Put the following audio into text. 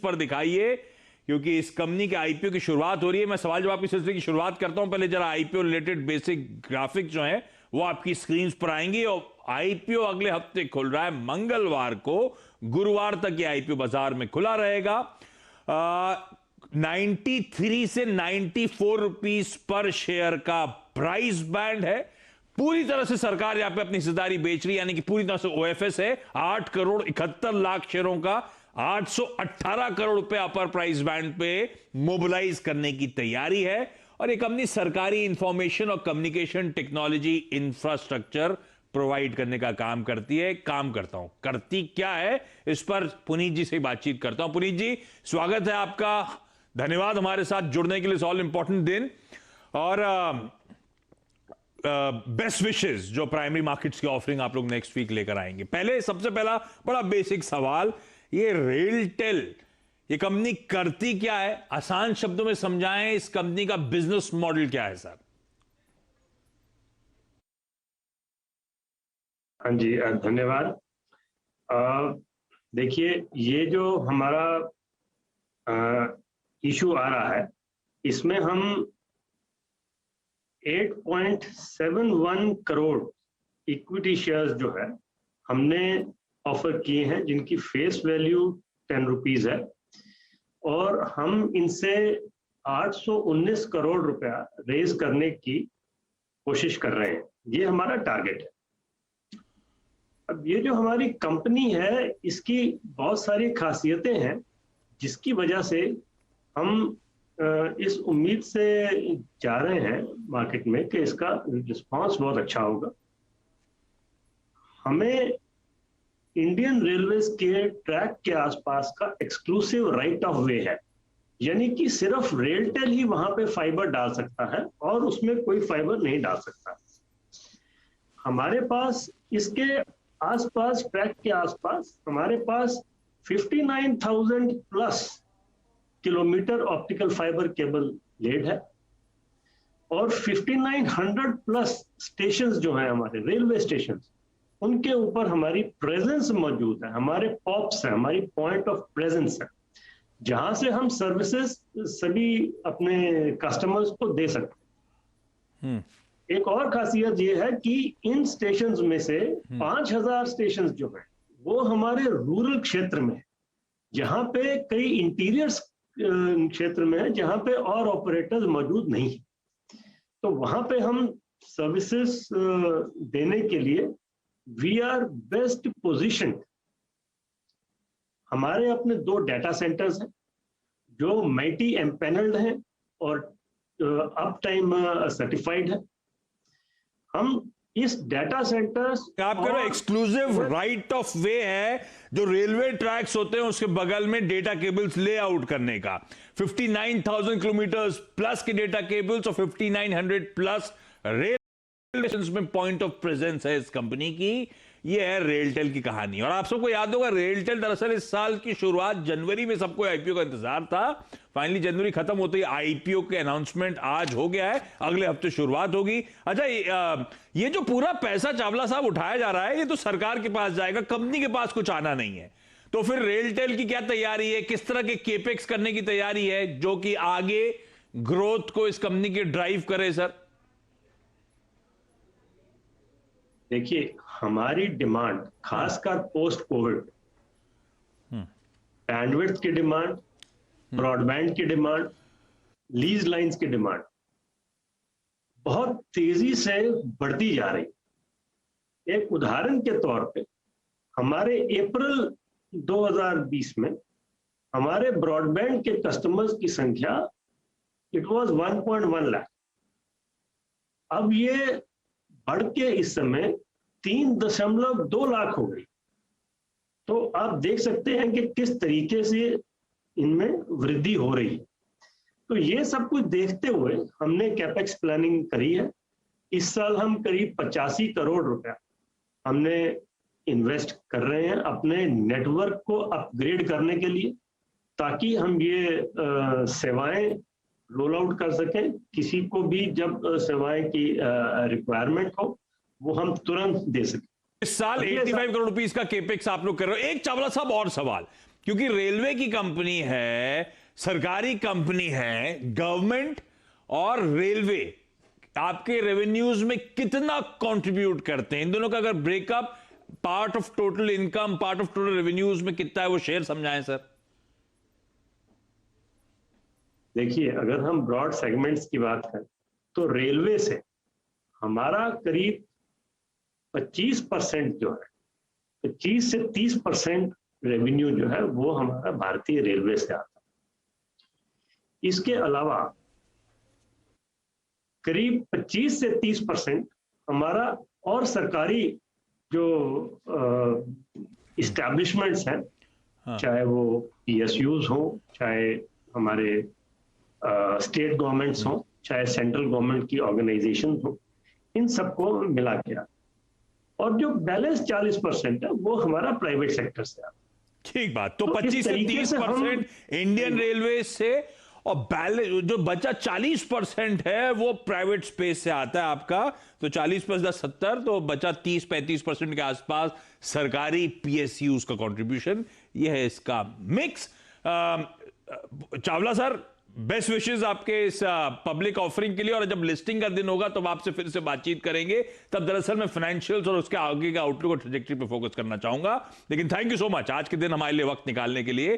पर दिखाइए, क्योंकि इस कंपनी के आईपीओ की शुरुआत हो रही है। मैं सवाल जवाब की सिलसिले की शुरुआत करता हूं। पहले जरा आईपीओ रिलेटेड बेसिक ग्राफिक जो है वो आपकी स्क्रीन पर आएंगी। और आईपीओ अगले हफ्ते खुल रहा है मंगलवार को, गुरुवार तक ये आईपीओ बाजार में खुला रहेगा। 93 से 94 रुपीस पर शेयर का प्राइस बैंड है। पूरी तरह से सरकार यहां पे अपनी हिस्सेदारी बेच रही है, यानी कि पूरी तरह से ओएफएस है। 8 करोड़ 71 लाख शेयरों का 818 करोड़ रुपए अपर प्राइस बैंड पे मोबिलाइज करने की तैयारी है। और एक कंपनी सरकारी इंफॉर्मेशन और कम्युनिकेशन टेक्नोलॉजी इंफ्रास्ट्रक्चर प्रोवाइड करने का काम करती है। काम करता हूं, करती क्या है, इस पर पुनीत जी से बातचीत करता हूं। पुनीत जी, स्वागत है आपका, धन्यवाद हमारे साथ जुड़ने के लिए। ऑल इंपॉर्टेंट दिन और बेस्ट विशेस जो प्राइमरी मार्केट्स की ऑफरिंग आप लोग नेक्स्ट वीक लेकर आएंगे। पहले सबसे पहला बड़ा बेसिक सवाल, ये रेलटेल ये कंपनी करती क्या है, आसान शब्दों में समझाएं, इस कंपनी का बिजनेस मॉडल क्या है सर? हाँ जी, धन्यवाद। देखिए, ये जो हमारा इशू आ रहा है, इसमें हम 8.71 करोड़ इक्विटी शेयर्स जो है हमने ऑफर किए हैं, जिनकी फेस वैल्यू 10 रुपीज है, और हम इनसे 819 करोड़ रुपया रेज करने की कोशिश कर रहे हैं। ये हमारा टारगेट है। अब ये जो हमारी कंपनी है, इसकी बहुत सारी खासियतें हैं, जिसकी वजह से हम इस उम्मीद से जा रहे हैं मार्केट में कि इसका रिस्पांस बहुत अच्छा होगा। हमें इंडियन रेलवेज के ट्रैक के आसपास का एक्सक्लूसिव राइट ऑफ वे है, यानी कि सिर्फ रेलटेल ही वहां पे फाइबर डाल सकता है और उसमें कोई फाइबर नहीं डाल सकता। हमारे पास इसके आसपास, ट्रैक के आसपास हमारे पास 59,000 plus kilometre optical fibre cable laid है, और 5900 प्लस स्टेशंस जो हैं हमारे रेलवे स्टेशंस, उनके ऊपर हमारी प्रेजेंस मौजूद है। हमारे पॉप्स है, हमारी पॉइंट ऑफ प्रेजेंस है, जहां से हम सर्विसेज सभी अपने कस्टमर्स को दे सकते हैं। एक और खासियत ये है कि इन स्टेशंस में से 5000 स्टेशंस जो हैं वो हमारे रूरल क्षेत्र में है, जहां पे कई इंटीरियर क्षेत्र में है, जहां पे और ऑपरेटर्स मौजूद नहीं है। तो वहां पे हम सर्विसेज देने के लिए वी आर बेस्ट पोजीशन्ड। हमारे अपने 2 डाटा सेंटर्स हैं जो मल्टी एम्पैनल्ड हैं और अप टाइम सर्टिफाइड है। हम इस डाटा सेंटर्स, आप कह रहे हो एक्सक्लूसिव राइट ऑफ वे है, जो रेलवे ट्रैक्स होते हैं उसके बगल में डेटा केबल्स लेआउट करने का। 59,000 किलोमीटर प्लस के डेटा केबल्स और 5900 प्लस रेल में पॉइंट ऑफ प्रेजेंस है इस कंपनी की। ये है रेलटेल की कहानी। और आप सबको याद होगा, रेलटेल दरअसल इस साल की शुरुआत जनवरी में, सबको आईपीओ का इंतजार था। फाइनली जनवरी खत्म होते ही आईपीओ के अनाउंसमेंट आज हो गया है, अगले हफ्ते शुरुआत होगी। अच्छा, ये जो पूरा पैसा चावला साहब उठाया जा रहा है, ये तो सरकार के पास जाएगा, कंपनी के पास कुछ आना नहीं है। तो फिर रेलटेल की क्या तैयारी है, किस तरह के केपेक्स करने की तैयारी है जो कि आगे ग्रोथ को इस कंपनी के ड्राइव करे सर? देखिए, हमारी डिमांड खासकर पोस्ट कोविड, बैंडविड्थ की डिमांड, ब्रॉडबैंड की डिमांड, लीज लाइंस की डिमांड बहुत तेजी से बढ़ती जा रही। एक उदाहरण के तौर पे, हमारे अप्रैल 2020 में हमारे ब्रॉडबैंड के कस्टमर्स की संख्या इट वाज 1.1 लाख। अब ये बढ़ के इस समय 3.2 लाख हो गई। तो आप देख सकते हैं कि किस तरीके से इनमें वृद्धि हो रही है। तो ये सब कुछ देखते हुए हमने कैपेक्स प्लानिंग करी है। इस साल हम करीब 85 करोड़ रुपया हमने इन्वेस्ट कर रहे हैं अपने नेटवर्क को अपग्रेड करने के लिए, ताकि हम ये सेवाएं रोल आउट कर सकें। किसी को भी जब सेवाएं की रिक्वायरमेंट हो, वो हम तुरंत दे सकें। इस साल 85 करोड़ रुपीस का केपेक्स आप लोग कर रहे हो। एक चावला साहब और सवाल, क्योंकि रेलवे की कंपनी है, सरकारी कंपनी है, गवर्नमेंट और रेलवे आपके रेवेन्यूज में कितना कंट्रीब्यूट करते हैं, इन दोनों का अगर breakup, part of total income, part of total revenues में कितना है, वो शेयर समझाएं सर। देखिए, अगर हम ब्रॉड सेगमेंट्स की बात करें तो रेलवे से हमारा करीब 25% जो है, 25 से 30% रेवेन्यू जो है वो हमारा भारतीय रेलवे से आता है। इसके अलावा करीब 25 से 30% हमारा और सरकारी जो इस्टेब्लिशमेंट्स हैं, हाँ। चाहे वो पीएसयूज हो, चाहे हमारे स्टेट गवर्नमेंट्स हो, चाहे सेंट्रल गवर्नमेंट की ऑर्गेनाइजेशन हो, इन सबको मिला के आता, और जो बैलेंस 40% है वो हमारा प्राइवेट सेक्टर से आता है। ठीक बात। तो तो इस 25 से तरीके से 30% इंडियन रेलवे से, और बैलेंस जो बचा 40% है वो प्राइवेट स्पेस से आता है आपका। तो 40 प्लस 10 70, तो बचा 30-35% के आसपास सरकारी पीएसयूज का कंट्रीब्यूशन। ये है इसका mix. Chawla sir, best wishes आपके इस पब्लिक ऑफरिंग के लिए, और जब लिस्टिंग का दिन होगा तब आपसे फिर से बातचीत करेंगे। तब दरअसल मैं फाइनेंशियल्स और उसके आगे का आउटलुक और ट्रैजेक्टरी पे फोकस करना चाहूंगा। लेकिन थैंक यू सो मच आज के दिन हमारे लिए वक्त निकालने के लिए।